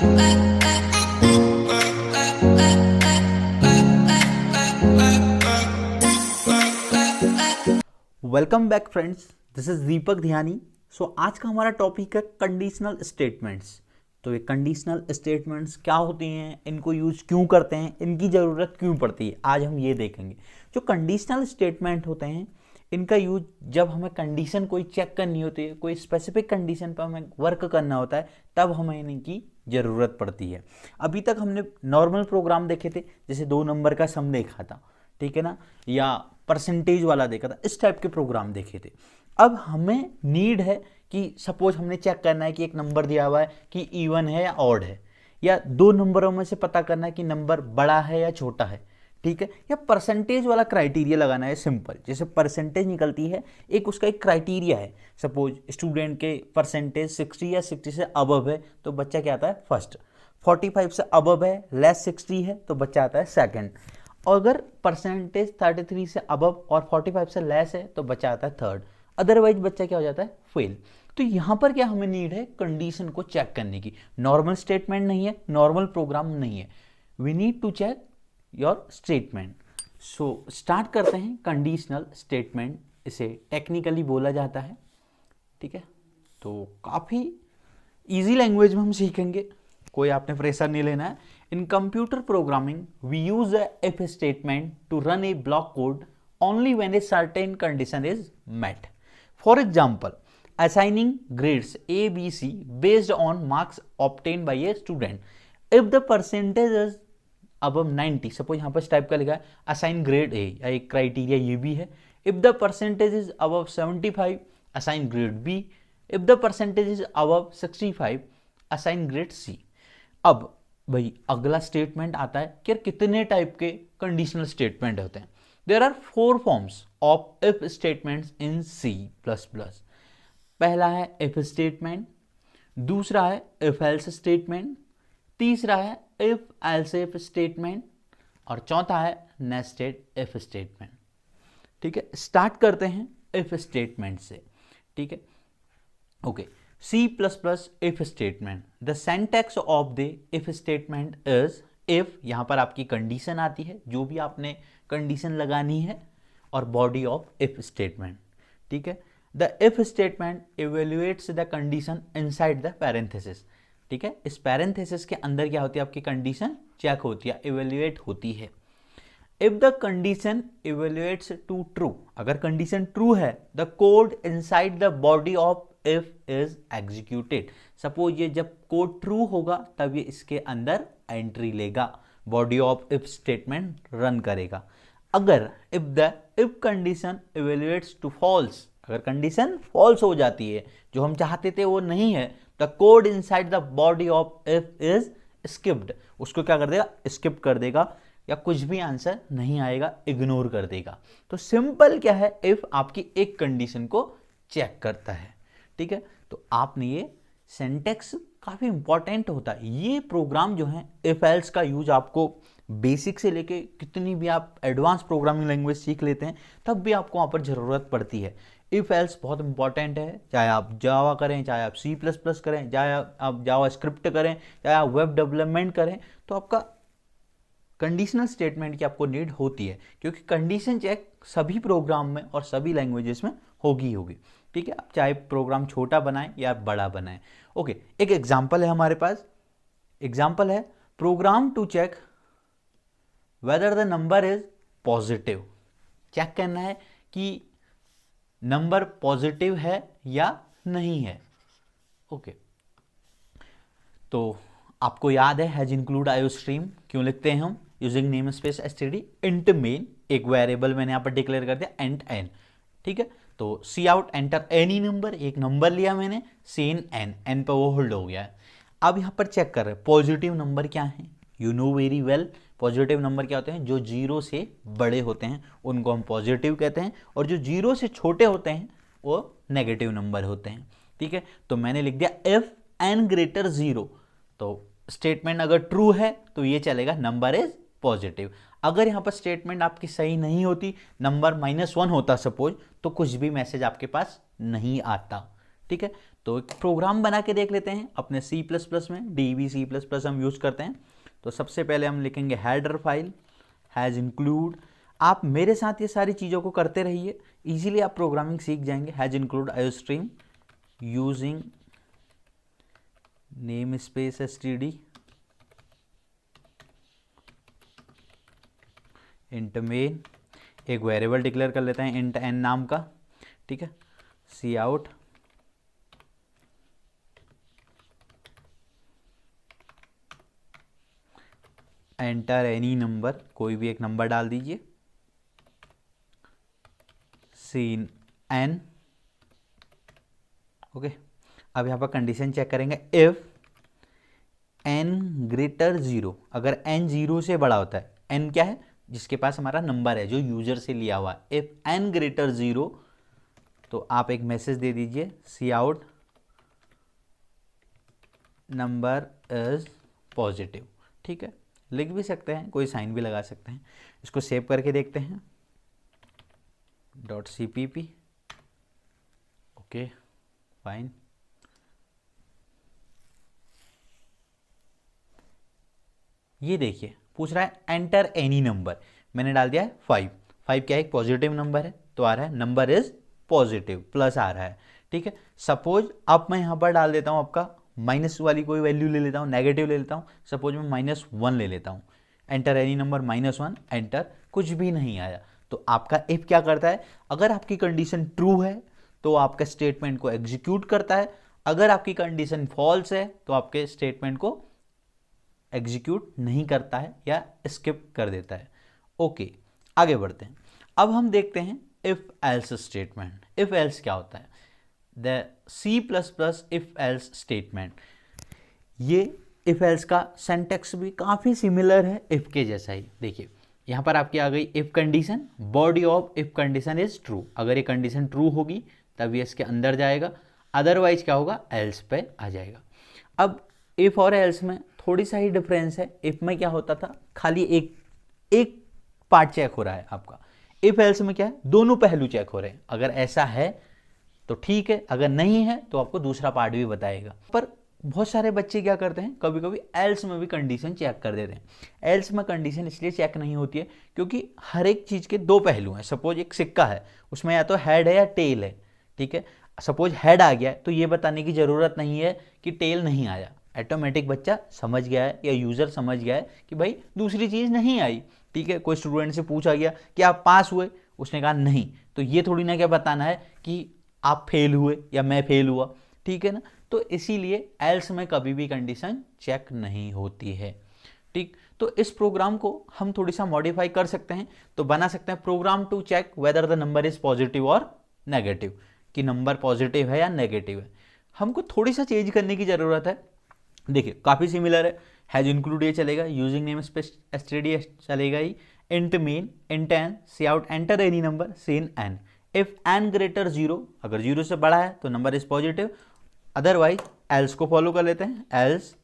Welcome back friends, this is Deepak Dhyani. आज का हमारा टॉपिक है कंडीशनल स्टेटमेंट्स। तो ये कंडीशनल स्टेटमेंट्स क्या होती हैं, इनको यूज क्यों करते हैं, इनकी ज़रूरत क्यों पड़ती है, आज हम ये देखेंगे। जो कंडीशनल स्टेटमेंट होते हैं इनका यूज जब हमें कंडीशन कोई चेक करनी होती है, कोई स्पेसिफिक कंडीशन पर हमें वर्क करना होता है, तब हमें इनकी ज़रूरत पड़ती है। अभी तक हमने नॉर्मल प्रोग्राम देखे थे, जैसे 2 नंबर का सम देखा था, ठीक है ना, या परसेंटेज वाला देखा था, इस टाइप के प्रोग्राम देखे थे। अब हमें नीड है कि सपोज हमने चेक करना है कि एक नंबर दिया हुआ है कि इवन है या ऑड है, या 2 नंबरों में से पता करना है कि नंबर बड़ा है या छोटा है, ठीक है, या परसेंटेज वाला क्राइटेरिया लगाना है। सिंपल, जैसे परसेंटेज निकलती है, एक उसका एक क्राइटेरिया है। सपोज स्टूडेंट के परसेंटेज 60 या 60 से अबव है तो बच्चा क्या आता है, फर्स्ट। 45 से अबव है, लेस 60 है तो बच्चा आता है सेकंड। अगर परसेंटेज 33 से अबव और 45 से लेस है तो बच्चा आता है थर्ड। अदरवाइज बच्चा क्या हो जाता है, फेल। तो यहाँ पर क्या हमें नीड है, कंडीशन को चेक करने की। नॉर्मल स्टेटमेंट नहीं है, नॉर्मल प्रोग्राम नहीं है, we need to check your statement. So start करते हैं कंडीशनल स्टेटमेंट, इसे टेक्निकली बोला जाता है, ठीक है। तो काफ़ी ईजी लैंग्वेज में हम सीखेंगे, कोई आपने प्रेशर नहीं लेना है। In computer programming we use a if statement to run a block code only when a certain condition is met. For example, assigning grades A, B, C based on marks obtained by a student. If the percentage is above 90, suppose यहाँ पर type का लिखा है assign grade A, या एक criteria ये भी है। If the percentage is above 75, assign grade B. If the percentage is above 65, assign grade C. अब भाई अगला स्टेटमेंट आता है कि कितने टाइप के कंडीशनल स्टेटमेंट होते हैं। There are 4 forms of if statements in C++. पहला है if statement, दूसरा है if else statement, तीसरा है if else if statement, और चौथा है nested if statement। ठीक है, स्टार्ट करते हैं if statement से, ठीक है। Okay, C++ if statement, the syntax of the if statement is if, यहाँ पर आपकी कंडीशन आती है, जो भी आपने कंडीशन लगानी है, और बॉडी ऑफ इफ स्टेटमेंट, ठीक है। The if statement evaluates the condition inside the parenthesis, ठीक है। इस पैरेंथेसिस के अंदर क्या होती है, आपकी कंडीशन चेक होती है, इवेल्युएट होती है। If the condition evaluates to true, अगर कंडीशन ट्रू है, the code inside the body of if is executed. Suppose ये जब कोड ट्रू होगा तब ये इसके अंदर एंट्री लेगा, body of if statement run करेगा। अगर if the if condition evaluates to false, अगर कंडीशन फॉल्स हो जाती है, जो हम चाहते थे वो नहीं है, the code inside the body of if is skipped, उसको क्या कर देगा, स्किप कर देगा, या कुछ भी आंसर नहीं आएगा, इग्नोर कर देगा। तो सिंपल क्या है, इफ आपकी एक कंडीशन को चेक करता है, ठीक है। तो आपने ये सिंटैक्स काफ़ी इंपॉर्टेंट होता है। ये प्रोग्राम जो है इफ एल्स का यूज आपको बेसिक से लेके कितनी भी आप एडवांस प्रोग्रामिंग लैंग्वेज सीख लेते हैं तब भी आपको वहाँ पर ज़रूरत पड़ती है। इफ एल्स बहुत इंपॉर्टेंट है, चाहे आप जावा करें, चाहे आप C++ करें, चाहे आप जावा स्क्रिप्ट करें, चाहे आप वेब डेवलपमेंट करें, तो आपका कंडीशनल स्टेटमेंट की आपको नीड होती है, क्योंकि कंडीशन चेक सभी प्रोग्राम में और सभी लैंग्वेजेस में होगी, ठीक है। आप चाहे प्रोग्राम छोटा बनाएं या बड़ा बनाएं। ओके, एक एग्जांपल है हमारे पास, एग्जांपल है program to check whether the number is positive. Check करना है कि नंबर पॉजिटिव है या नहीं है। ओके, तो आपको याद है हैज इंक्लूड आयोस्ट्रीम क्यों लिखते हैं हम, using name space STD int main, एक वेरिएबल मैंने यहाँ पर डिक्लेयर कर दिया इंट एन, ठीक है। तो सी आउट एंटर एनी नंबर, एक नंबर लिया मैंने, सेन एन, एन पर वो होल्ड हो गया है। अब यहाँ पर चेक कर रहे हैं पॉजिटिव नंबर क्या है, you know very well positive number क्या होते हैं, जो 0 से बड़े होते हैं उनको हम पॉजिटिव कहते हैं, और जो 0 से छोटे होते हैं वो नेगेटिव नंबर होते हैं, ठीक है। तो मैंने लिख दिया इफ एन ग्रेटर 0, तो स्टेटमेंट अगर ट्रू है तो ये चलेगा नंबर इज पॉजिटिव। अगर यहाँ पर स्टेटमेंट आपकी सही नहीं होती, नंबर -1 होता सपोज, तो कुछ भी मैसेज आपके पास नहीं आता, ठीक है। तो एक प्रोग्राम बना के देख लेते हैं अपने C++ में, DB++ हम यूज़ करते हैं। तो सबसे पहले हम लिखेंगे हेडर फाइल हैज़ इंक्लूड। आप मेरे साथ ये सारी चीज़ों को करते रहिए, इजीली आप प्रोग्रामिंग सीख जाएंगे। Has include iostream using name space std int main, एक वेरिएबल डिक्लेयर कर लेते हैं इंट n नाम का, ठीक है। सी आउट एंटर एनी नंबर, कोई भी एक नंबर डाल दीजिए, सीन n, ओके। अब यहाँ पर कंडीशन चेक करेंगे, इफ n ग्रेटर 0, अगर n 0 से बड़ा होता है, n क्या है, जिसके पास हमारा नंबर है जो यूजर से लिया हुआ है, इफ n ग्रेटर 0, तो आप एक मैसेज दे दीजिए सी आउट नंबर इज पॉजिटिव, ठीक है। लिख भी सकते हैं, कोई साइन भी लगा सकते हैं। इसको सेव करके देखते हैं, .cpp, ओके फाइन। ये देखिए पूछ रहा है एंटर एनी नंबर, मैंने डाल दिया है 5। 5 क्या है, एक पॉजिटिव नंबर है, तो आ रहा है नंबर इज पॉजिटिव, प्लस आ रहा है, ठीक है। सपोज अब मैं यहाँ पर डाल देता हूँ आपका माइनस वाली कोई वैल्यू ले लेता हूँ, नेगेटिव ले लेता हूँ, सपोज मैं -1 ले लेता हूँ, एंटर एनी नंबर -1, एंटर, कुछ भी नहीं आया। तो आपका इफ क्या करता है, अगर आपकी कंडीशन ट्रू है तो आपके स्टेटमेंट को एग्जीक्यूट करता है, अगर आपकी कंडीशन फॉल्स है तो आपके स्टेटमेंट को एग्जीक्यूट नहीं करता है या स्किप कर देता है। ओके, आगे बढ़ते हैं। अब हम देखते हैं if else statement. If else क्या होता है, the C++ if else statement. ये इफ एल्स का सिंटैक्स भी काफ़ी सिमिलर है इफ के जैसा ही। देखिए यहाँ पर आपकी आ गई if condition, body of if condition is true. अगर ये कंडीशन ट्रू होगी तब ये इसके अंदर जाएगा, अदरवाइज क्या होगा, एल्स पे आ जाएगा। अब इफ और एल्स में थोड़ी सा ही डिफरेंस है। इफ में क्या होता था, खाली एक पार्ट चेक हो रहा है आपका, इफ एल्स में क्या है, दोनों पहलू चेक हो रहे हैं। अगर ऐसा है तो ठीक है, अगर नहीं है तो आपको दूसरा पार्ट भी बताएगा। पर बहुत सारे बच्चे क्या करते हैं, कभी कभी एल्स में भी कंडीशन चेक कर देते हैं। एल्स में कंडीशन इसलिए चेक नहीं होती है क्योंकि हर एक चीज़ के दो पहलू हैं। सपोज एक सिक्का है, उसमें या तो हेड है या टेल है, ठीक है। सपोज हेड आ गया तो ये बताने की ज़रूरत नहीं है कि टेल नहीं आया, ऑटोमेटिक बच्चा समझ गया है या यूज़र समझ गया है कि भाई दूसरी चीज़ नहीं आई, ठीक है। कोई स्टूडेंट से पूछा गया कि आप पास हुए, उसने कहा नहीं, तो ये थोड़ी ना क्या बताना है कि आप फेल हुए या मैं फेल हुआ, ठीक है ना। तो इसीलिए एल्स में कभी भी कंडीशन चेक नहीं होती है, ठीक। तो इस प्रोग्राम को हम थोड़ी सा मॉडिफाई कर सकते हैं, तो बना सकते हैं program to check whether the number is positive और नेगेटिव, कि नंबर पॉजिटिव है या नेगेटिव है। हमको थोड़ी सा चेंज करने की ज़रूरत है। देखिए काफ़ी सिमिलर है, हैज इंक्लूड ये चलेगा, यूजिंग नेम स्पेस std चलेगा ही, int main, int n, c out enter any number, cin n। If n greater 0, अगर 0 से बड़ा है तो number is positive, otherwise else को फॉलो कर लेते हैं, else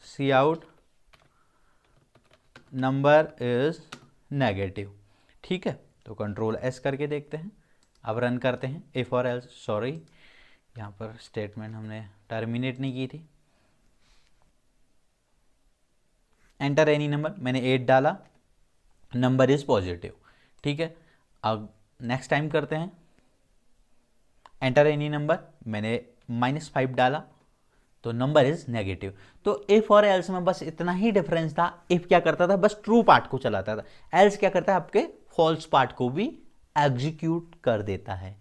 c out number is negative, ठीक है। तो कंट्रोल S करके देखते हैं, अब रन करते हैं। इफ और एल्स, सॉरी यहाँ पर स्टेटमेंट हमने टर्मिनेट नहीं की थी। एंटर एनी नंबर, मैंने 8 डाला, नंबर इज पॉजिटिव, ठीक है। अब नेक्स्ट टाइम करते हैं, एंटर एनी नंबर, मैंने -5 डाला तो नंबर इज नेगेटिव। तो इफ और एल्स में बस इतना ही डिफरेंस था। इफ क्या करता था, बस ट्रू पार्ट को चलाता था, एल्स क्या करता है, आपके फॉल्स पार्ट को भी एग्जीक्यूट कर देता है।